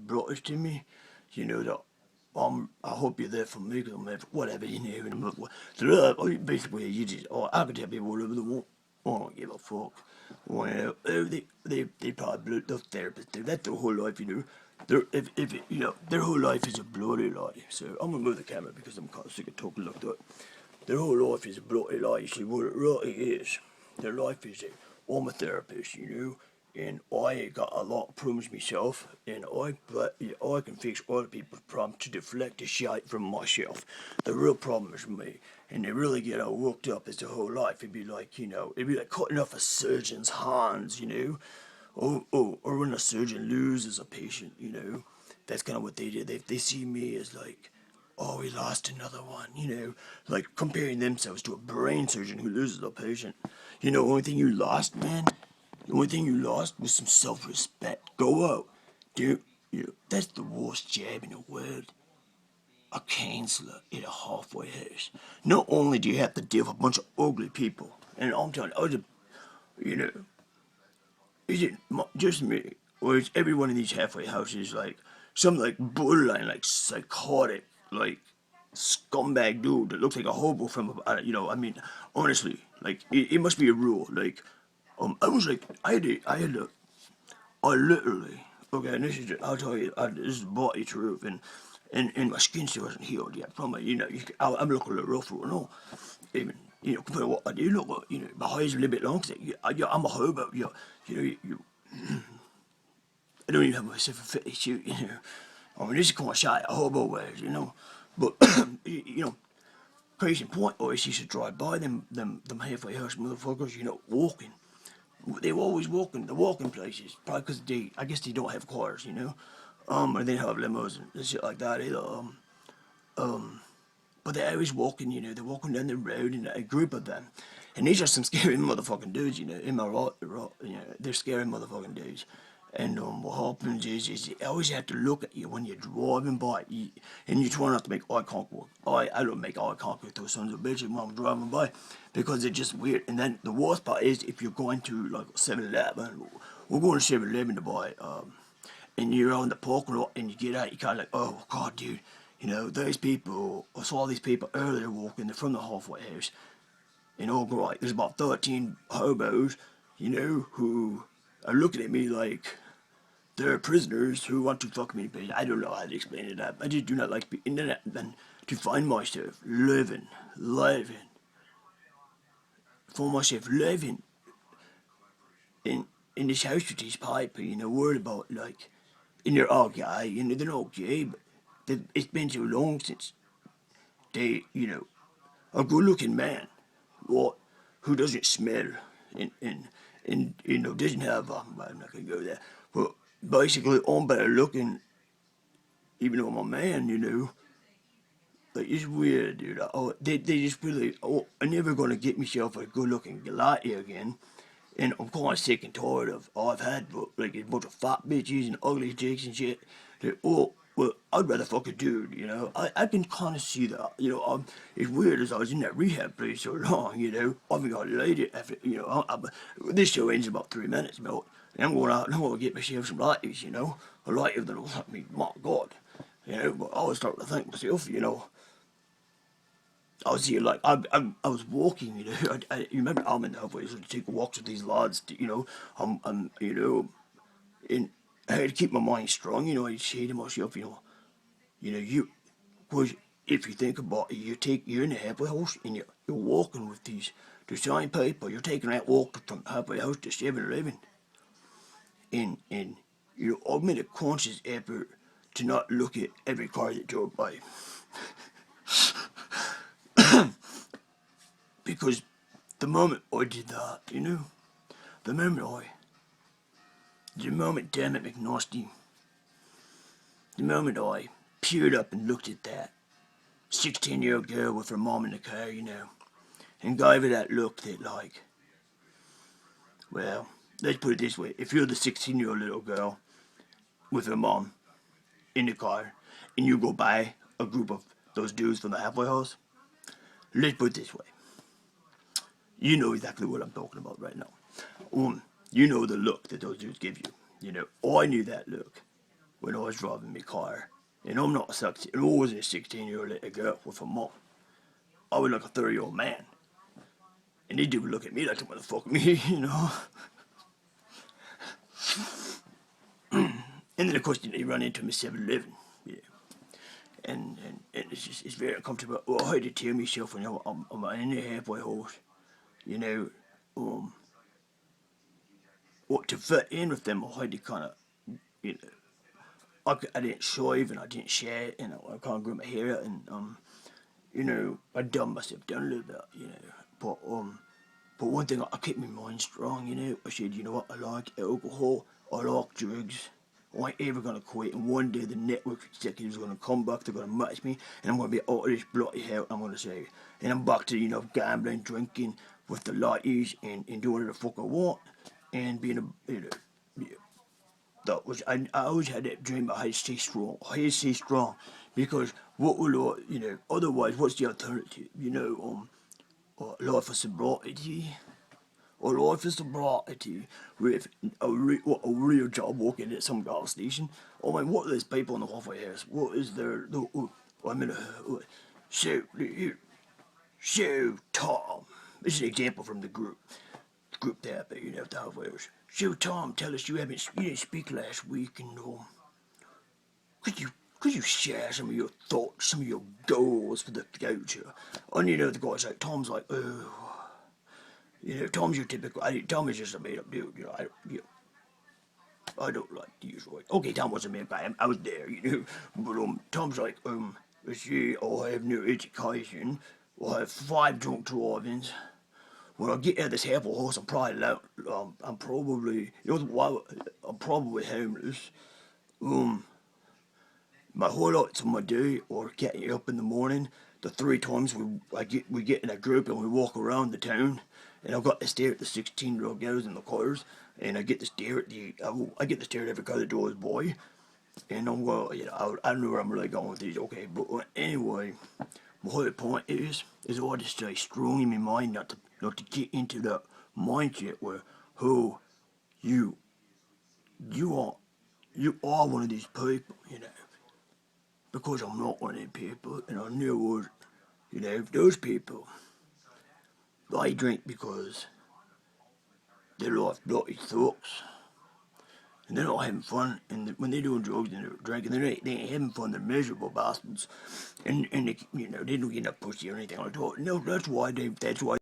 brought it to me, you know, that I hope you're there for me, because I'm there for whatever, you know. And I'm like, basically, you just, I can tell people whatever they want. I don't give a fuck. Well, they probably the therapists do. That's their whole life, you know. If you know, their whole life is a bloody lie. So I'm gonna move the camera because I'm kind of sick of talking like that. Their whole life is a bloody lie. You see what it really is? Their life is a, I'm a therapist, you know. And I got a lot of problems myself, and I can fix other people's problems to deflect the shit from myself. The real problem is me, and they really get all worked up as the whole life. It'd be like, you know, it'd be like cutting off a surgeon's hands, you know, or when a surgeon loses a patient, you know, that's kind of what they do. They see me as like, oh, we lost another one, you know, like comparing themselves to a brain surgeon who loses a patient. You know, only thing you lost, man. The only thing you lost was some self-respect. Go out. Dude, you know, that's the worst job in the world. A counselor in a halfway house. Not only do you have to deal with a bunch of ugly people, and I'm telling you, you know, is it just me, or is every one of these halfway houses like some like borderline, like psychotic, like scumbag dude that looks like a hobo from, you know, I mean, honestly, like it must be a rule. Like, I was like, I literally, okay, and this is, I'll tell you, this is body truth, and my skin still hasn't healed yet from it, you know, I'm looking a little rough right now, even, you know, compared to what I do look like, you know, my hair's a little bit long, cause I'm a hobo, you know, I don't even have myself a fitty suit, you know, I mean, this is kind of shy, a hobo wears, you know, but, you know, case in point, I used to drive by them halfway house motherfuckers, you know, walking. They were always walking, the walking places, probably because I guess they don't have cars, you know, or they don't have limos and shit like that either. But they're always walking, you know, they're walking down the road in a group of them, and these are some scary motherfucking dudes, you know. In my right, you know, they're scary motherfucking dudes. And what happens is you always have to look at you when you're driving by, and you try not to make eye contact with. I don't make eye contact with those sons of bitches when I'm driving by, because they're just weird. And then the worst part is if you're going to like 7-Eleven, we're going to 7-Eleven to buy, and you're on the parking lot and you get out, you kind of like, oh god, dude, you know, those people, I saw these people earlier walking from the halfway house, and oh great, there's about 13 hobos, you know, who are looking at me like they're prisoners who want to fuck me. But I don't know how to explain it. I just do not like the internet. And to find myself living for myself, living in this house with these people, you know, worried about like, and they're all gay, you know, they're not gay, but it's been so long since they, you know, a good-looking man, what, who doesn't smell, and you know, doesn't have, I'm not gonna go there, but basically, I'm better looking, even though I'm a man, you know. Like, it's weird, dude. They just really, I'm never gonna get myself a good-looking guy again. And I'm kind of sick and tired of all I've had, but like a bunch of fat bitches and ugly chicks and shit. Well, I'd rather fuck a dude, you know. I can kind of see that, you know. It's weird as I was in that rehab place so long, you know. I haven't got laid after, you know. This show ends in about 3 minutes, but and I'm going out and I'm going to get myself some lighties, you know. A lighter that'll help me, my God. You know, but I was starting to think myself, you know. I was here like I was walking, you know. You remember I'm in the halfway, so to take walks with these lads, you know. I'm you know, and I had to keep my mind strong, you know. I say to myself, you know, cause if you think about it, you're in the halfway house and you're walking with the same people. You're taking that walk from halfway house to 7-Eleven, and you know, I made a conscious effort to not look at every car that drove by. Because the moment I did that, you know, the moment damn it, McNasty, the moment I peered up and looked at that 16-year-old girl with her mom in the car, you know, and gave her that look that like, well, let's put it this way, if you're the 16-year-old little girl with her mom in the car, and you go by a group of those dudes from the halfway house, let's put it this way, you know exactly what I'm talking about right now. You know the look that those dudes give you. You know, I knew that look. when I was driving my car. And I'm not a 16, I wasn't a 16-year-old little girl with a mom. I was like a 30-year-old man. And they do look at me like, motherfucker, me, you know. And then, of course, they run into me 7-Eleven, yeah. And it's just, it's very uncomfortable. Well, I had to tell myself, you know, I'm in a halfway house, you know, what to fit in with them, I had to kind of, you know, I didn't shave and I didn't shave, you know, I can't grow my hair out, and you know, I dumbed myself down a little bit, you know, but one thing, I kept my mind strong, you know. I said, you know what, I like alcohol, I like drugs, I ain't ever gonna quit, and one day the network executives are gonna come back, they're gonna match me, and I'm gonna be out of this bloody hell, I'm gonna say, and I'm back to, you know, gambling, drinking with the ladies, and doing whatever the fuck I want, and being a, you know, yeah, that was, I always had that dream. I had to stay strong. I had to stay strong, because what will I, you know, otherwise what's the alternative? You know, life of sobriety, or life of sobriety with a real job working at some gas station. I mean, what are those people in the halfway house? What is their, I mean, so, so Tom, this is an example from the group therapy, you know, the halfway house. So Tom, tell us, you didn't speak last week, and could you share some of your thoughts, some of your goals for the future? And you know, the guy's like, Tom's like, oh, you know, Tom's your typical. Tom is just a made up dude, you know. I don't like to use right. Okay, Tom wasn't made by him. I was there, you know. But Tom's like, see, I have no education. I have 5 drunk drivings. When I get out of this halfway horse, I'm probably, you know what? I'm probably homeless. My highlights of my day are getting up in the morning. The 3 times we get in a group and we walk around the town, and I've got to stare at the 16-year-old girls in the cars, and I get to stare at I get to stare at every car that drives by, and I'm going, you know, I don't know where I'm really going with these. Okay, but anyway, my whole point is I just stay strong in my mind, not to get into that mindset where, oh, you you are one of these people, you know. Because I'm not one of them people, and I knew, you know, those people, they drink because their life bloody sucks, and they're not having fun, and when they're doing drugs and they're drinking, they ain't having fun, they're miserable bastards, and they, you know, they don't get enough pussy or anything like that. No, that's why